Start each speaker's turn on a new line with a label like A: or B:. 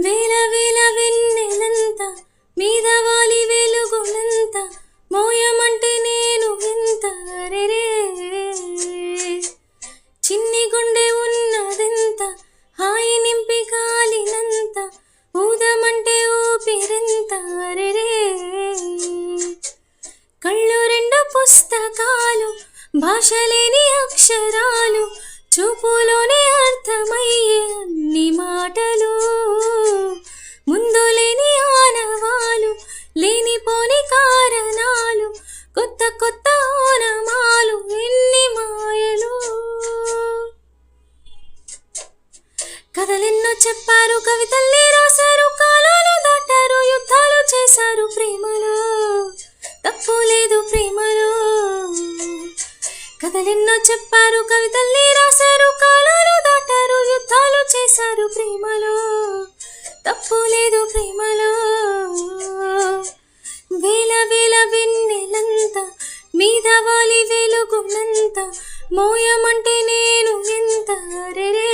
A: వేల వేల వెన్నెలంత మీద వాలి వెలుగులంత మోయమంటే నేను ఎంత రెరే చిన్ని గుండె ఉన్నదెంత హాయి నింపి కాలినంత ఊదమంటే ఊపిరెంత రెరే కళ్ళు రెండు పుస్తకాలు భాషలేని అక్షరాలు చూపులోనే అర్థమయ్యే అన్ని మాటలు ముందు లేని ఆనవాలు లేనిపోని కారణాలు కొత్త కొత్త ఓనమాలు ఎన్ని మాయలు కథలెన్నో చెప్పారు కవితల్ని రాశారు కాలాలు దాటారు యుద్ధాలు చేశారు ప్రేమలో తప్పు లేదు ప్రేమలో కథలెన్నో చెప్పారు కవితల్ని రాశారు కాలాలు దాటారు యుద్ధాలు చేశారు ప్రేమలో తప్పు లేదు ప్రేమలో వేల వేల వెన్నెలంత మీద వాలి వెలుగునంత మోయమంటే నేను ఎంత రెరే